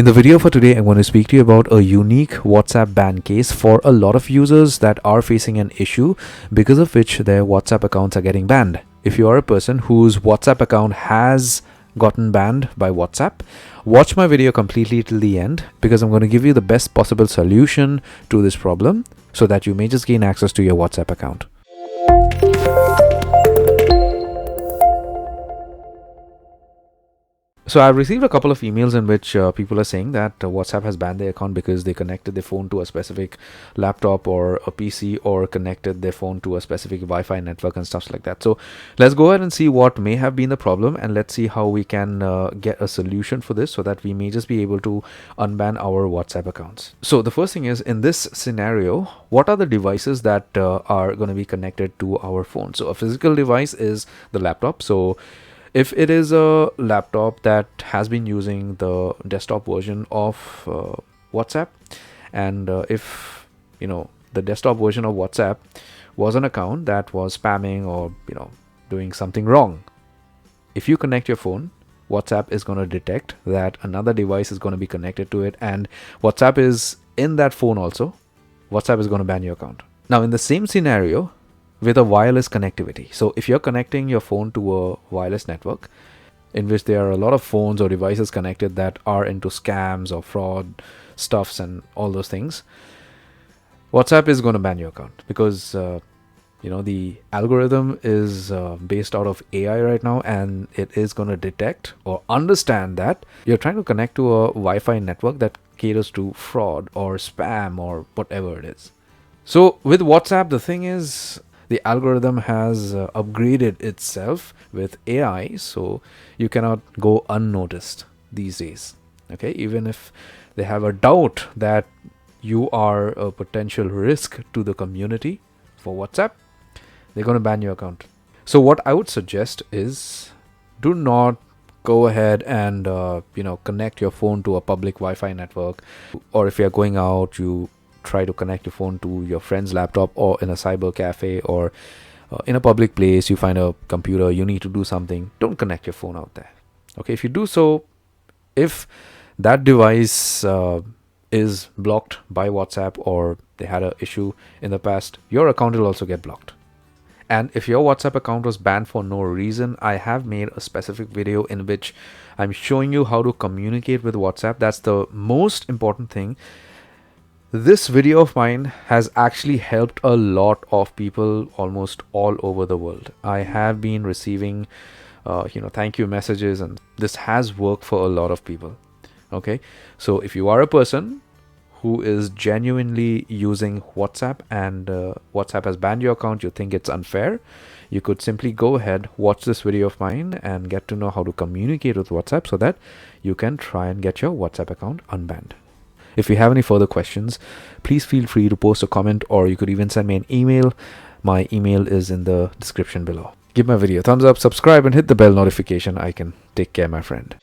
In the video for today, I'm going to speak to you about a unique WhatsApp ban case for a lot of users that are facing an issue because of which their WhatsApp accounts are getting banned. If you are a person whose WhatsApp account has gotten banned by WhatsApp, watch my video completely till the end because I'm going to give you the best possible solution to this problem so that you may just gain access to your WhatsApp account. So I've received a couple of emails in which people are saying that WhatsApp has banned their account because they connected their phone to a specific laptop or a PC or connected their phone to a specific Wi-Fi network and stuff like that. So let's go ahead and see what may have been the problem, and let's see how we can get a solution for this so that we may just be able to unban our WhatsApp accounts. So the first thing is, in this scenario, what are the devices that are going to be connected to our phone? So a physical device is the laptop. So if it is a laptop that has been using the desktop version of WhatsApp, and if the desktop version of WhatsApp was an account that was spamming or doing something wrong, if you connect your phone, WhatsApp is going to detect that another device is going to be connected to it, and WhatsApp is in that phone also. WhatsApp is going to ban your account. Now, in the same scenario, with a wireless connectivity. So if you're connecting your phone to a wireless network in which there are a lot of phones or devices connected that are into scams or fraud stuffs and all those things, WhatsApp is going to ban your account because the algorithm is based out of AI right now, and it is going to detect or understand that you're trying to connect to a Wi-Fi network that caters to fraud or spam or whatever it is. So with WhatsApp, the thing is, the algorithm has upgraded itself with AI, so you cannot go unnoticed these days. Okay, even if they have a doubt that you are a potential risk to the community for WhatsApp, they're going to ban your account. So what I would suggest is, do not go ahead and connect your phone to a public Wi-Fi network, or if you're going out, you try to connect your phone to your friend's laptop, or in a cyber cafe, or in a public place you find a computer, you need to do something, don't connect your phone out there. Okay, if you do so, if that device is blocked by WhatsApp or they had an issue in the past, your account will also get blocked. And if your WhatsApp account was banned for no reason, I have made a specific video in which I'm showing you how to communicate with WhatsApp. That's the most important thing. This video of mine has actually helped a lot of people almost all over the world. I have been receiving thank you messages, and this has worked for a lot of people. Okay, so if you are a person who is genuinely using WhatsApp and WhatsApp has banned your account, you think it's unfair, you could simply go ahead, watch this video of mine and get to know how to communicate with WhatsApp so that you can try and get your WhatsApp account unbanned. If you have any further questions, please feel free to post a comment, or you could even send me an email. My email is in the description below. Give my video a thumbs up, subscribe, and hit the bell notification icon. Take care, my friend.